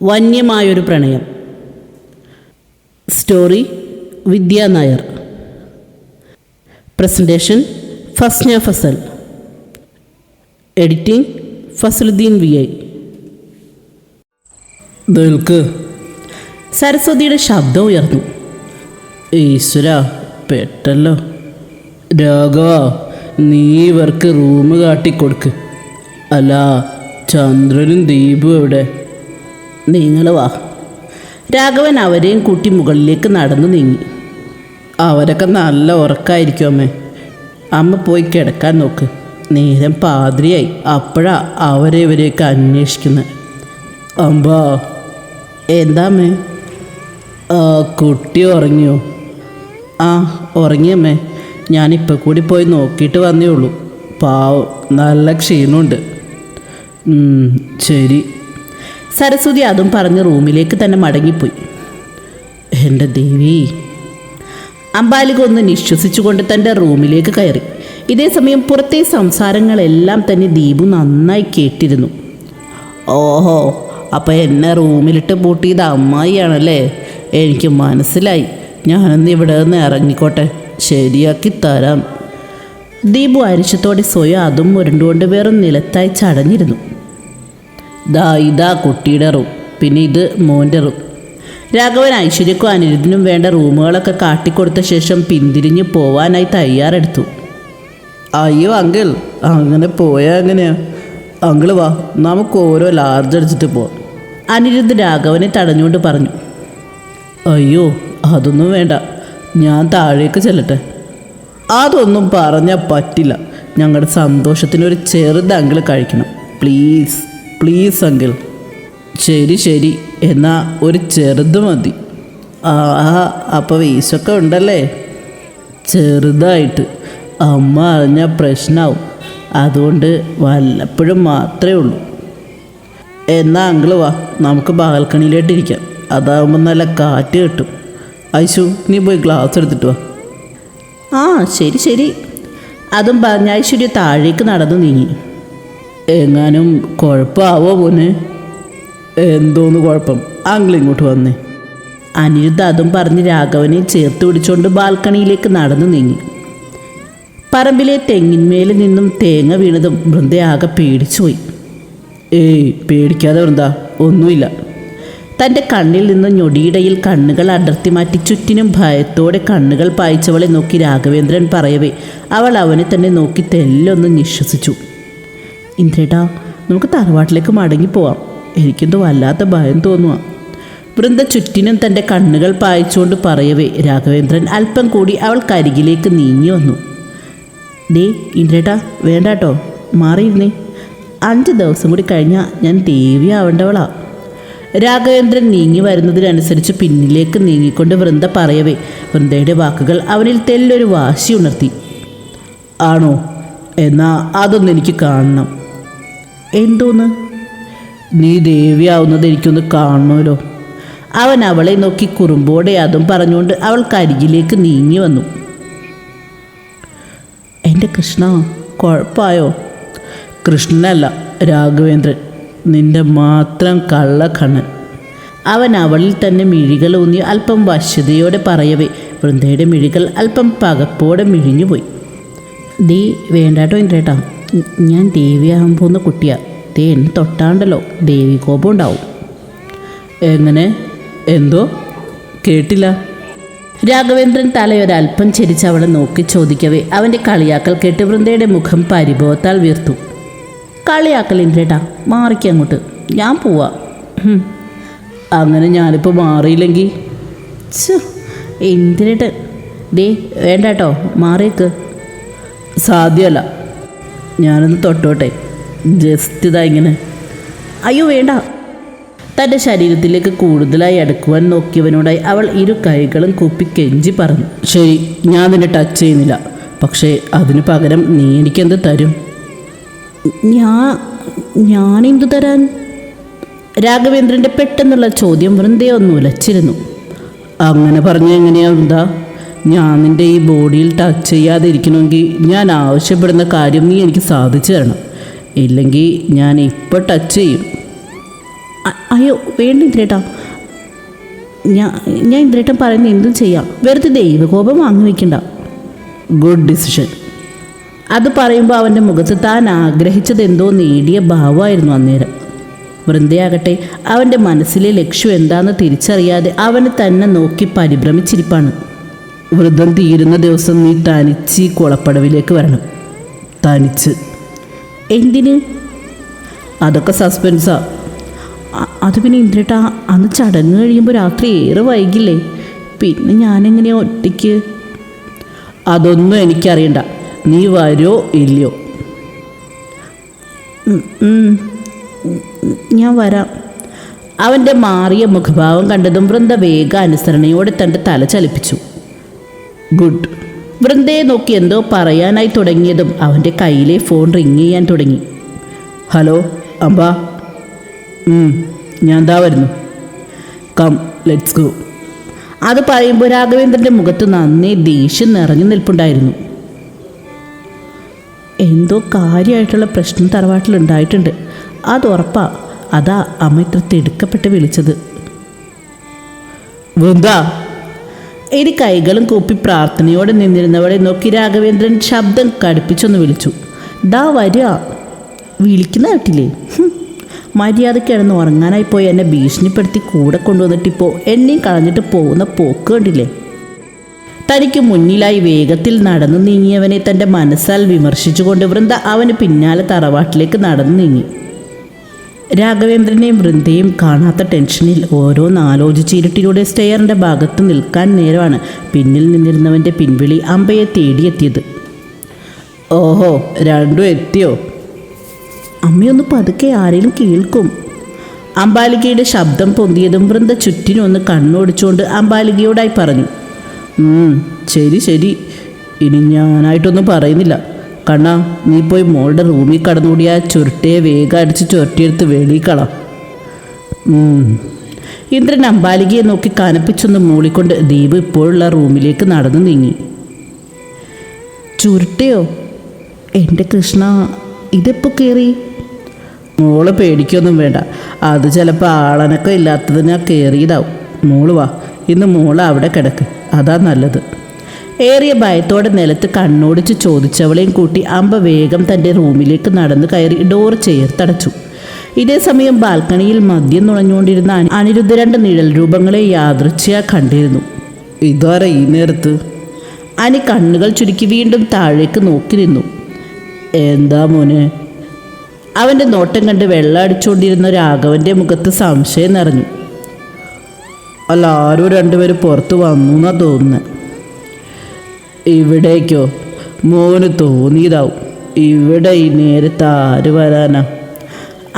വന്യമായൊരു പ്രണയം. Story Vidya Nair. Presentation Fasna Fasal. Editing Fasaluddeen VI. നിൽക്ക്. സരസ്വതിയുടെ ശബ്ദം ഉയർന്നു. ഈശ്വര, പെട്ടല്ലോ. രാഘവ, നീ ഇവർക്ക് റൂം കാട്ടിക്കൊടുക്ക്. അല്ല, ചന്ദ്രനും ദീപും എവിടെ? നിങ്ങൾ വാ. രാഘവൻ അവരെയും കൂട്ടി മുകളിലേക്ക് നടന്നു നീങ്ങി. അവരൊക്കെ നല്ല ഉറക്കമായിരിക്കും അമ്മേ. അമ്മ പോയി കിടക്കാൻ നോക്ക്. നേരം പാതിരിയായി. അപ്പോഴാ അവരെ ഇവരെയൊക്കെ അന്വേഷിക്കുന്നത്. അമ്പാ. എന്താ അമ്മേ? കുട്ടി ഉറങ്ങിയോ? ആ, ഉറങ്ങിയമ്മേ. ഞാനിപ്പോൾ കൂടി പോയി നോക്കിയിട്ട് വന്നേ ഉള്ളൂ. പാവം, നല്ല ക്ഷീണമുണ്ട്. ശരി. സരസ്വതി അതും പറഞ്ഞ് റൂമിലേക്ക് തന്നെ മടങ്ങിപ്പോയി. എൻ്റെ ദേവി. അമ്പാലിക ഒന്ന് നിശ്വസിച്ചുകൊണ്ട് തൻ്റെ റൂമിലേക്ക് കയറി. ഇതേസമയം പുറത്തെ സംസാരങ്ങളെല്ലാം തന്നെ ദീപു നന്നായി കേട്ടിരുന്നു. ഓഹോ, അപ്പോൾ എന്നെ റൂമിലിട്ട് പൂട്ടിയത് അമ്മായിയാണല്ലേ? എനിക്ക് മനസ്സിലായി. ഞാനൊന്ന് ഇവിടെ നിന്ന് ഇറങ്ങിക്കോട്ടെ, ശരിയാക്കി തരാം. ദീപു അരിശത്തോടെ സ്വയം അതും ഉരുണ്ടുകൊണ്ട് വെറും നിലത്തായി ചടഞ്ഞിരുന്നു. ഇതാ കുട്ടിയുടെ റൂം, പിന്നെ ഇത് മോൻ്റെ റൂം. രാഘവൻ ഐശ്വര്യക്കും അനിരുദ്ധിനും വേണ്ട റൂമുകളൊക്കെ കാട്ടിക്കൊടുത്ത ശേഷം പിന്തിരിഞ്ഞ് പോവാനായി തയ്യാറെടുത്തു. അയ്യോ അങ്കിൾ, അങ്ങനെ പോയാൽ എങ്ങനെയാ? അങ്കിൾ വാ, നമുക്ക് ഓരോ ലാർജ് അടിച്ചിട്ട് പോവാം. അനിരുദ്ധ് രാഘവനെ തടഞ്ഞുകൊണ്ട് പറഞ്ഞു. അയ്യോ, അതൊന്നും വേണ്ട, ഞാൻ താഴേക്ക് ചെല്ലട്ടെ. അതൊന്നും പറഞ്ഞാൽ പറ്റില്ല. ഞങ്ങളുടെ സന്തോഷത്തിനൊരു ചെറുത് അങ്കിൾ കഴിക്കണം. Please please uncle. ശരി, എന്നാ ഒരു ചെറുത് മതി. അപ്പോൾ വീശൊക്കെ ഉണ്ടല്ലേ? ചെറുതായിട്ട്. അമ്മ അറിഞ്ഞാൽ പ്രശ്നമാവും, അതുകൊണ്ട് വല്ലപ്പോഴും മാത്രമേ ഉള്ളൂ. എന്നാ അങ്കിൾ വാ, നമുക്ക് ബാൽക്കണിയിലോട്ടിരിക്കാം. അതാവുമ്പോൾ നല്ല കാറ്റ് കിട്ടും. ഐശു, നീ പോയി ഗ്ലാസ് എടുത്തിട്ട് വാ. ആ ശരി. അതും പറഞ്ഞ ഐശ്വര്യ താഴേക്ക് നടന്നു നീങ്ങി. എങ്ങാനും കുഴപ്പമാവോ മോനെ? എന്തോന്ന് കുഴപ്പം? അങ്കിൾ ഇങ്ങോട്ട് വന്നേ. അനിരുദ്ധ അതും പറഞ്ഞ് രാഘവനെ ചേർത്ത് പിടിച്ചുകൊണ്ട് ബാൽക്കണിയിലേക്ക് നടന്നു നീങ്ങി. പറമ്പിലെ തെങ്ങിന്മേൽ നിന്നും തേങ്ങ വീണതും വൃന്ദയാകെ പേടിച്ചുപോയി. ഏയ് പേടിക്കാതെ വൃന്ദ, ഒന്നുമില്ല. തൻ്റെ കണ്ണിൽ നിന്ന് ഞൊടിയിടയിൽ കണ്ണുകൾ അടർത്തി മാറ്റി ചുറ്റിനും ഭയത്തോടെ കണ്ണുകൾ പായിച്ചവളെ നോക്കി രാഘവേന്ദ്രൻ പറയവേ അവൾ അവനെ തന്നെ നോക്കി തെല്ലൊന്ന് നിശ്വസിച്ചു. ഇന്ദ്രേട്ടാ, നമുക്ക് തറവാട്ടിലേക്ക് മടങ്ങിപ്പോവാം. എനിക്കെന്തോ വല്ലാത്ത ഭയം തോന്നുക. വൃന്ദ ചുറ്റിനും തൻ്റെ കണ്ണുകൾ പായിച്ചുകൊണ്ട് പറയവേ രാഘവേന്ദ്രൻ അല്പം കൂടി അവൾക്കരികിലേക്ക് നീങ്ങി വന്നു. ഡേ ഇന്ദ്രേട്ടാ, വേണ്ടാട്ടോ, മാറിയിരുന്നേ. 5 ദിവസം കൂടി കഴിഞ്ഞാൽ ഞാൻ ദേവിയാവേണ്ടവളാ. രാഘവേന്ദ്രൻ നീങ്ങി വരുന്നതിനനുസരിച്ച് പിന്നിലേക്ക് നീങ്ങിക്കൊണ്ട് വൃന്ദ പറയവേ വൃന്ദയുടെ വാക്കുകൾ അവനിൽ തെല്ലൊരു വാശി ഉണർത്തി. ആണോ? എന്നാ അതൊന്നും എനിക്ക് കാണണം. എന്തോന്ന്? നീ ദേവിയാവുന്നത് എനിക്കൊന്ന് കാണണമല്ലോ. അവൻ അവളെ നോക്കി കുറുമ്പോടെ അതും പറഞ്ഞുകൊണ്ട് അവൾക്കരികിലേക്ക് നീങ്ങി വന്നു. എൻ്റെ കൃഷ്ണ, കുഴപ്പമായോ? കൃഷ്ണനല്ല, രാഘവേന്ദ്രൻ, നിന്റെ മാത്രം കള്ളക്കണ്ണൻ. അവൻ അവളിൽ തന്നെ മിഴികളൂന്നി അല്പം വശ്യതയോടെ പറയവേ വൃന്ദയുടെ മിഴികൾ അല്പം പകപ്പോടെ മിഴിഞ്ഞുപോയി. ദേ വേണ്ടാട്ടോ ഇന്ദ്രേട്ടാ, ഞാൻ ദേവിയാകാൻ പോകുന്ന കുട്ടിയാ. ദേ എന്നെ തൊട്ടാണ്ടല്ലോ ദേവി കോപം ഉണ്ടാവും. എങ്ങനെ? എന്തോ കേട്ടില്ല. രാഘവേന്ദ്രൻ തലയൊരൽപ്പം ചെരിച്ച് അവളെ നോക്കി ചോദിക്കവേ അവൻ്റെ കളിയാക്കൽ കേട്ട് വൃന്ദയുടെ മുഖം പരിഭവത്താൽ വീർത്തു. കളിയാക്കൽ ഇന്ദ്രേട്ടാ, മാറിക്കങ്ങോട്ട്, ഞാൻ പോവാ. അങ്ങനെ ഞാനിപ്പോൾ മാറിയില്ലെങ്കിൽ? ഇന്ദ്രേട്ടൻ, ദേ വേണ്ടാട്ടോ, മാറിയേക്ക്. സാധ്യമല്ല. ഞാനൊന്ന് തൊട്ടോട്ടെ, ജസ്റ്റ് ഇതാ ഇങ്ങനെ. അയ്യോ വേണ്ട. തൻ്റെ ശരീരത്തിലേക്ക് കൂടുതലായി അടുക്കുവാൻ നോക്കിയവനോടായി അവൾ 2 കൈകളും കൂപ്പി കെഞ്ചി പറഞ്ഞു. ശരി, ഞാൻ നിന്നെ ടച്ച് ചെയ്യുന്നില്ല. പക്ഷേ അതിന് പകരം നീ എനിക്കെന്ത് തരും? ഞാനെന്തു തരാൻ? രാഘവേന്ദ്രൻ്റെ പെട്ടെന്നുള്ള ചോദ്യം വൃന്ദയെ ഒന്ന് ഉലച്ചിരുന്നു. അങ്ങനെ പറഞ്ഞ എങ്ങനെയാ വൃന്ദ? ഞാൻ നിൻ്റെ ഈ ബോഡിയിൽ ടച്ച് ചെയ്യാതെ ഇരിക്കണമെങ്കിൽ ഞാൻ ആവശ്യപ്പെടുന്ന കാര്യം നീ എനിക്ക് സാധിച്ചു തരണം. ഇല്ലെങ്കിൽ ഞാൻ ഇപ്പോൾ ടച്ച് ചെയ്യും. അയ്യോ വേണ്ട ഇന്ദ്രേട്ടാ, ഞാൻ ഇന്ദ്രേട്ടൻ പറയുന്ന എന്തും ചെയ്യാം, വെറുതെ ദൈവകോപം വാങ്ങി വയ്ക്കണ്ട. Good decision. അത് പറയുമ്പോൾ അവൻ്റെ മുഖത്ത് താൻ ആഗ്രഹിച്ചതെന്തോ നേടിയ ഭാവമായിരുന്നു അന്നേരം. വൃന്ദയാകട്ടെ അവൻ്റെ മനസ്സിലെ ലക്ഷ്യം എന്താണെന്ന് തിരിച്ചറിയാതെ അവന് തന്നെ നോക്കി പരിഭ്രമിച്ചിരിപ്പാണ്. വ്രതം തീരുന്ന ദിവസം നീ തനിച്ച് ഈ കുളപ്പടവിലേക്ക് വരണം. തനിച്ച്. എന്തിന്? അതൊക്കെ സസ്പെൻസാ. അത് പിന്നെ ഇന്ദ്രേട്ടാ, അന്ന് ചടങ്ങ് കഴിയുമ്പോൾ രാത്രി ഏറെ വൈകില്ലേ, പിന്നെ ഞാനെങ്ങനെയാ ഒറ്റയ്ക്ക്? അതൊന്നും എനിക്കറിയണ്ട. നീ വരുമോ ഇല്ലയോ? ഞാൻ വരാം. അവൻ്റെ മാറിയ മുഖഭാവം കണ്ടതും വൃന്ദ വേഗ അനുസരണയോടെ തൻ്റെ തല ചലിപ്പിച്ചു. ഗുഡ്. വൃന്ദയെ നോക്കി എന്തോ പറയാനായി തുടങ്ങിയതും അവൻ്റെ കയ്യിലെ ഫോൺ റിങ് ചെയ്യാൻ തുടങ്ങി. ഹലോ അമ്പാ. ഞാൻ ദാ വരുന്നു. Come let's go. അത് പറയുമ്പോൾ രാഘവേന്ദ്രൻ്റെ മുഖത്ത് നന്നേ ദേഷ്യം നിറഞ്ഞു നിൽപ്പുണ്ടായിരുന്നു. എന്തോ കാര്യമായിട്ടുള്ള പ്രശ്നം തറവാട്ടിലുണ്ടായിട്ടുണ്ട്, അതുറപ്പാ. അതാ അമ്മ ഇത്ര തിടുക്കപ്പെട്ട് വിളിച്ചത്. വൃന്ദ. ഇനി കൈകളും കൂപ്പി പ്രാർത്ഥനയോടെ നിന്നിരുന്നവളെ നോക്കി രാഘവേന്ദ്രൻ ശബ്ദം കടുപ്പിച്ചൊന്ന് വിളിച്ചു. ദാ വരിക. വിളിക്കുന്ന കേട്ടില്ലേ? മര്യാദക്കിടന്ന് ഉറങ്ങാനായി പോയി എന്നെ ഭീഷണിപ്പെടുത്തി കൂടെ കൊണ്ടുവന്നിട്ടിപ്പോൾ എന്നെയും കളഞ്ഞിട്ട് പോകുന്ന പോക്ക് കണ്ടില്ലേ? തനിക്ക് മുന്നിലായി വേഗത്തിൽ നടന്നു നീങ്ങിയവനെ തൻ്റെ മനസ്സാൽ വിമർശിച്ചുകൊണ്ട് വൃന്ദ അവന് പിന്നാലെ തറവാട്ടിലേക്ക് നടന്നു നീങ്ങി. രാഘവേന്ദ്രനെയും വൃന്ദയും കാണാത്ത ടെൻഷനിൽ ഓരോന്നാലോചിച്ച് ഇരുട്ടിലൂടെ സ്റ്റെയറിൻ്റെ ഭാഗത്ത് നിൽക്കാൻ നേരമാണ് പിന്നിൽ നിന്നിരുന്നവൻ്റെ പിൻവിളി അമ്പയെ തേടിയെത്തിയത്. ഓഹോ, രണ്ടും എത്തിയോ? അമ്മയൊന്ന് പതുക്കെ, ആരെങ്കിലും കേൾക്കും. അംബാലികയുടെ ശബ്ദം പൊന്തിയതും വൃന്ദ ചുറ്റിനൊന്ന് കണ്ണോടിച്ചുകൊണ്ട് അംബാലികയോടായി പറഞ്ഞു. ശരി ശരി, ഇനി ഞാനായിട്ടൊന്നും പറയുന്നില്ല. കണ്ണാ, നീ പോയി മോളുടെ റൂമിൽ കടന്നുകൂടി ആ ചുരുട്ടയെ വേഗം അടിച്ച് ചുരുട്ടിയെടുത്ത് വെളിക്കളാം. ഇന്ദ്രൻ അംബാലികയെ നോക്കി കനപ്പിച്ചൊന്ന് മൂളിക്കൊണ്ട് ദീപ് ഇപ്പോഴുള്ള റൂമിലേക്ക് നടന്നു നീങ്ങി. ചുരുട്ടയോ? എൻ്റെ കൃഷ്ണ, ഇതെപ്പോൾ കയറി? മോള് പേടിക്കൊന്നും വേണ്ട, അത് ചിലപ്പോൾ ആളനക്കം ഇല്ലാത്തതിനാ കയറിയതാവും. മോള് വാ, ഇന്ന് മോള് അവിടെ കിടക്ക്, അതാ നല്ലത്. ഏറിയ ഭയത്തോടെ നിലത്ത് കണ്ണോടിച്ച് ചോദിച്ചവളെയും കൂട്ടി അമ്പ വേഗം തൻ്റെ റൂമിലേക്ക് നടന്നു കയറി ഡോർ ചേർത്തടച്ചു. ഇതേ സമയം ബാൽക്കണിയിൽ മദ്യം നുണഞ്ഞുകൊണ്ടിരുന്ന അനിരുദ്ധ രണ്ട് നിഴൽ രൂപങ്ങളെ യാദൃച്ഛയാ കണ്ടിരുന്നു. ഇതാരാ ഈ നേരത്ത്? അനി കണ്ണുകൾ ചുരുക്കി വീണ്ടും താഴേക്ക് നോക്കി നിന്നു. എന്താ മോനെ? അവൻ്റെ നോട്ടം കണ്ട് വെള്ളം അടിച്ചുകൊണ്ടിരുന്ന രാഘവൻ്റെ മുഖത്ത് സംശയം നിറഞ്ഞു. അല്ല, ആരോ രണ്ടുപേര് പുറത്ത് വന്നു എന്നാ തോന്നുന്നത്. ഇവിടേക്കോ? മോന് തോന്നിയതാവും. ഇവിടെ ഈ നേരത്ത് ആര് വരാനാ?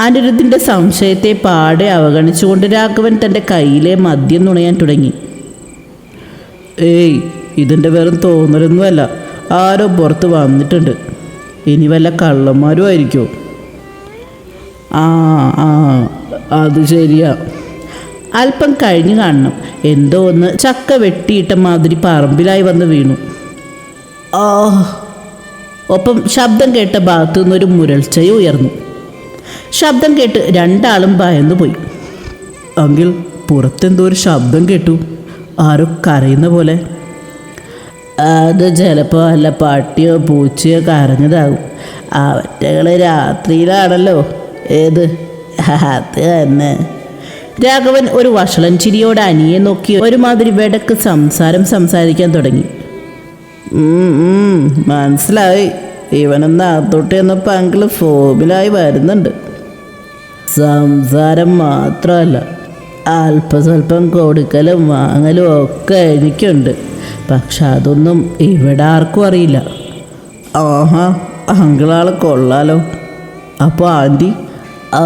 അനിരുദ്ധിൻ്റെ സംശയത്തെ പാടെ അവഗണിച്ചുകൊണ്ട് രാഘവൻ തൻ്റെ കയ്യിലെ മദ്യം നുണയാൻ തുടങ്ങി. ഏയ്, ഇതിൻ്റെ വെറും തോന്നലൊന്നുമല്ല, ആരോ പുറത്ത് വന്നിട്ടുണ്ട്. ഇനി വല്ല കള്ളന്മാരും ആയിരിക്കുമോ? ആ ആ അത് ശരിയാ. അല്പം കഴിഞ്ഞു കാണണം, എന്തോ ഒന്ന് ചക്ക വെട്ടിയിട്ട മാതിരി പറമ്പിലായി വന്ന് വീണു. ആ! ഒപ്പം ശബ്ദം കേട്ട ഭാഗത്തു നിന്നൊരു മുരൾച്ചയും ഉയർന്നു. ശബ്ദം കേട്ട് രണ്ടാളും ഭയന്നുപോയി. അങ്കിൽ, പുറത്തെന്തോ ഒരു ശബ്ദം കേട്ടു, ആരോ കരയുന്ന പോലെ. അത് ചിലപ്പോൾ വല്ല പട്ടിയോ പൂച്ചയോ കരഞ്ഞതാകും. അവറ്റകൾ രാത്രിയിലാണല്ലോ. ഏത്? അത് തന്നെ. രാഘവൻ ഒരു വഷളൻ ചിരിയോടെ അനിയെ നോക്കി ഒരുമാതിരി വെടക്ക് സംസാരിക്കാൻ തുടങ്ങി. മനസ്സിലായി, ഇവനൊന്ന് അകത്തോട്ട് എന്നപ്പോൾ അങ്കിൾ ഫോമിലായി വരുന്നുണ്ട്. സംസാരം മാത്രമല്ല, അല്പസ്വല്പം കൊടുക്കലും വാങ്ങലും ഒക്കെ എനിക്കുണ്ട്. പക്ഷെ അതൊന്നും ഇവിടെ ആർക്കും അറിയില്ല. ആഹാ, അങ്കിളാളെ കൊള്ളാലോ. അപ്പോൾ ആൻറ്റി? ഓ,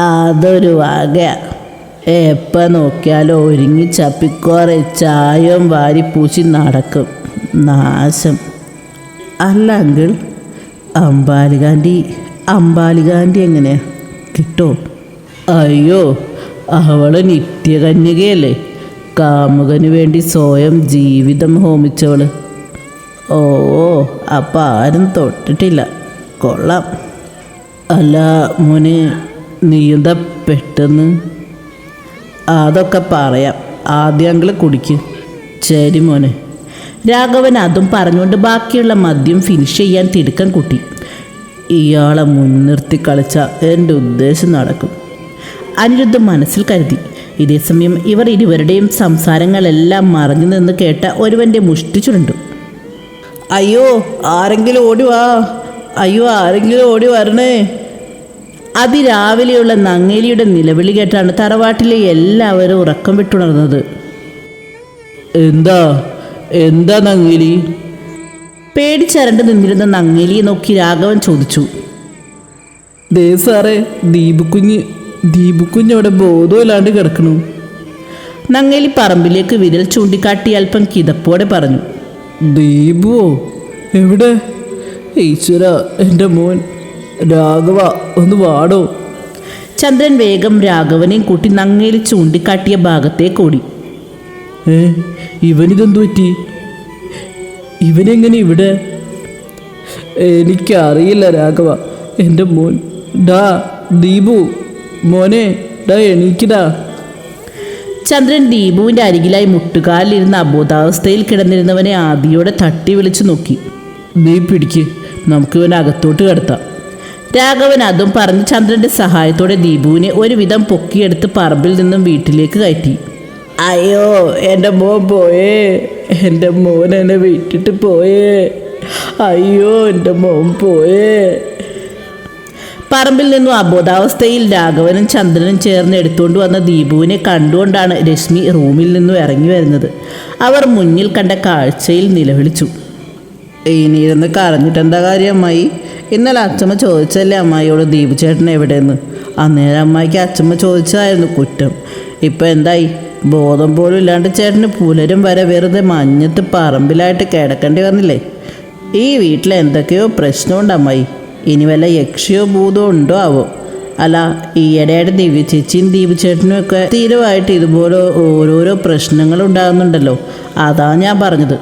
അതൊരു വകയാ. എപ്പോൾ നോക്കിയാലും ഒരുങ്ങി ചപ്പിക്കോറെ ചായവും വാരിപ്പൂശി നടക്കും. നാശം. അല്ല അങ്കിൾ, അമ്പാലികാൻറ്റി എങ്ങനെയാ? കിട്ടോ? അയ്യോ, അവള് നിത്യകന്യകയല്ലേ, കാമുകന് വേണ്ടി സ്വയം ജീവിതം ഹോമിച്ചവള്. ഓ, അപ്പം ആരും തൊട്ടിട്ടില്ല. കൊള്ളാം. അല്ല മോനെ, നീ എന്താ പെട്ടെന്ന്? അതൊക്കെ പറയാം, ആദ്യം അങ്കിൾ കുടിക്ക്. ശരി മോനെ. രാഘവൻ അതും പറഞ്ഞുകൊണ്ട് ബാക്കിയുള്ള മദ്യം ഫിനിഷ് ചെയ്യാൻ തിടുക്കം കൂട്ടി. ഇയാളെ മുൻനിർത്തി കളിച്ച എൻ്റെ ഉദ്ദേശം നടക്കും, അനിരുദ്ധ മനസ്സിൽ കരുതി. ഇതേസമയം ഇവർ ഇരുവരുടെയും സംസാരങ്ങളെല്ലാം മറഞ്ഞു നിന്ന് കേട്ട ഒരുവൻ്റെ മുഷ്ടി ചുരുണ്ടു. അയ്യോ ആരെങ്കിലും ഓടി വാ, അയ്യോ ആരെങ്കിലും ഓടി വരണേ. അതിരാവിലെയുള്ള നങ്ങേലിയുടെ നിലവിളി കേട്ടാണ് തറവാട്ടിലെ എല്ലാവരും ഉറക്കം വിട്ടുണർന്നത്. എന്താ എന്താ നങ്ങേലി? പേടിച്ചരണ്ട് നിന്നിരുന്ന നങ്ങേലിയെ നോക്കി രാഘവൻ ചോദിച്ചു. ദേ സാറേ, ദീപുക്കുഞ്ഞ് അവിടെ ബോധമില്ലാണ്ട് കിടക്കണു. നങ്ങേലി പറമ്പിലേക്ക് വിരൽ ചൂണ്ടിക്കാട്ടി അല്പം കിതപ്പോടെ പറഞ്ഞു. ദീപുവോ? എവിടെ? ഈശ്വര, എൻ്റെ മോൻ രാഘവ, ഒന്ന് വാടോ. ചന്ദ്രൻ വേഗം രാഘവനെയും കൂട്ടി നങ്ങേലി ചൂണ്ടിക്കാട്ടിയ ഭാഗത്തേക്ക് ഓടി. ഇവനിതെന്തു പറ്റി? ഇവനെങ്ങനെ ഇവിടെ? എനിക്കറിയില്ല രാഘവ, എൻ്റെ മോൻ. ഡാ ദീപു മോനെ, ഡാ എണീക്കിടാ. ചന്ദ്രൻ ദീപുവിൻ്റെ അരികിലായി മുട്ടുകാലിലിരുന്ന അബോധാവസ്ഥയിൽ കിടന്നിരുന്നവനെ ആദിയോടെ തട്ടി വിളിച്ചു നോക്കി. നീ പിടിക്ക്, നമുക്ക് ഇവനെ അകത്തോട്ട് കിടത്താം. രാഘവൻ അതും പറഞ്ഞ് ചന്ദ്രൻ്റെ സഹായത്തോടെ ദീപുവിനെ ഒരുവിധം പൊക്കിയെടുത്ത് പറമ്പിൽ നിന്നും വീട്ടിലേക്ക് കയറ്റി. അയ്യോ എൻ്റെ മോൻ പോയേ, എൻ്റെ മോൻ എന്നെ വിട്ടിട്ട് പോയേ, അയ്യോ എൻ്റെ മോൻ പോയേ. പറമ്പിൽ നിന്നും അബോധാവസ്ഥയിൽ രാഘവനും ചന്ദ്രനും ചേർന്ന് എടുത്തുകൊണ്ട് വന്ന ദീപുവിനെ കണ്ടുകൊണ്ടാണ് രശ്മി റൂമിൽ നിന്നും ഇറങ്ങി വരുന്നത്. അവർ മുന്നിൽ കണ്ട കാഴ്ചയിൽ നിലവിളിച്ചു. ഇനിയിരുന്ന് കരഞ്ഞിട്ടെന്താ കാര്യം അമ്മായി? ഇന്നലെ അച്ഛമ്മ ചോദിച്ചല്ലേ അമ്മായിയോട് ദീപു ചേട്ടൻ എവിടെയെന്ന്. അന്നേരം അമ്മായിക്ക് അച്ഛമ്മ ചോദിച്ചതായിരുന്നു കുറ്റം. ഇപ്പം എന്തായി? ബോധം പോലും ഇല്ലാണ്ട് ചേട്ടന് പുലരും വരെ വെറുതെ മഞ്ഞത്ത് പറമ്പിലായിട്ട് കിടക്കേണ്ടി വന്നില്ലേ? ഈ വീട്ടിൽ എന്തൊക്കെയോ പ്രശ്നമുണ്ട് അമ്മായി. ഇനി വല്ല യക്ഷിയോ ഭൂതോ ഉണ്ടോ ആവോ? അല്ല, ഈയിടെയായിട്ട് ദിവ്യ ചേച്ചിയും ദീപു ചേട്ടനും ഒക്കെ സ്ഥിരമായിട്ട് ഇതുപോലെ ഓരോരോ പ്രശ്നങ്ങൾ ഉണ്ടാകുന്നുണ്ടല്ലോ, അതാ ഞാൻ പറഞ്ഞത്.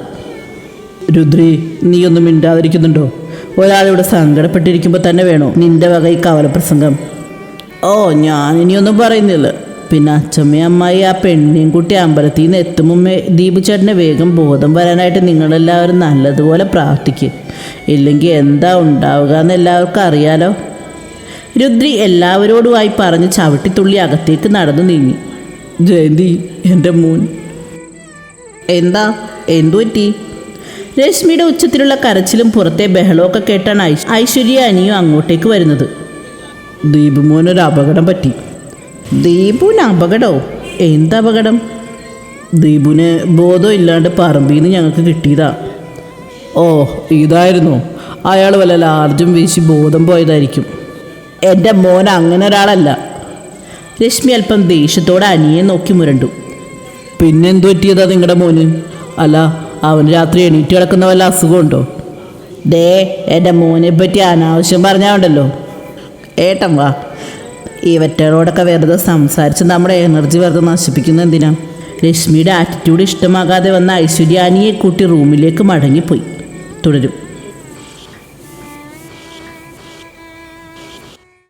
രുദ്രി, നീ ഒന്നും മിണ്ടാതിരിക്കുന്നുണ്ടോ? ഒരാളിവിടെ സങ്കടപ്പെട്ടിരിക്കുമ്പോൾ തന്നെ വേണോ നിന്റെ വക ഈ കവലപ്രസംഗം? ഓ, ഞാനിനിയൊന്നും പറയുന്നില്ല. പിന്നെ അച്ഛമ്മയും അമ്മായി ആ പെണ്ണിയും കുട്ടി അമ്പലത്തിൽ നിന്ന് എത്തുമുമ്പേ ദീപു ചേട്ടനെ വേഗം ബോധം വരാനായിട്ട് നിങ്ങളെല്ലാവരും നല്ലതുപോലെ പ്രാർത്ഥിക്കുക. ഇല്ലെങ്കിൽ എന്താ ഉണ്ടാവുക എന്ന് എല്ലാവർക്കും അറിയാലോ. രുദ്രി എല്ലാവരോടുമായി പറഞ്ഞ് ചവിട്ടിത്തുള്ളി അകത്തേക്ക് നടന്നു നീങ്ങി. ജയന്തി, എൻ്റെ മോൻ. എന്താ, എന്തു പറ്റി? രശ്മിയുടെ ഉച്ചത്തിലുള്ള കരച്ചിലും പുറത്തെ ബഹളമൊക്കെ കേട്ടാണ് ഐശ്വര്യ അനിയും അങ്ങോട്ടേക്ക് വരുന്നത്. ദീപു മോനൊരു അപകടം പറ്റി. ദീപുവിന് അപകടമോ? എന്തപകടം? ദീപുവിന് ബോധം ഇല്ലാണ്ട് പറമ്പിൽ നിന്ന് ഞങ്ങൾക്ക് കിട്ടിയതാ. ഓ, ഇതായിരുന്നോ? അയാൾ വല്ല ലാർജും വീശി ബോധം പോയതായിരിക്കും. എൻ്റെ മോൻ അങ്ങനെ ഒരാളല്ല. രശ്മി അല്പം ദേഷ്യത്തോടെ അനിയെ നോക്കി മുരണ്ടു. പിന്നെന്തു പറ്റിയതാ നിങ്ങളുടെ മോന്? അല്ല, അവന് രാത്രി എണീറ്റ് കിടക്കുന്ന വല്ല അസുഖമുണ്ടോ? ദേ, എൻ്റെ മോനെ പറ്റി അനാവശ്യം പറഞ്ഞാണ്ടല്ലോ. ഏട്ടൻ വാ. ഇവറ്റകളോടൊക്കെ വെറുതെ സംസാരിച്ച് നമ്മുടെ എനർജി വെറുതെ നശിപ്പിക്കുന്ന എന്തിനാ? രശ്മിയുടെ ആറ്റിറ്റ്യൂഡ് ഇഷ്ടമാകാതെ വന്ന ഐശ്വര്യാനിയെ കൂട്ടി റൂമിലേക്ക് മടങ്ങിപ്പോയി. തുടരും.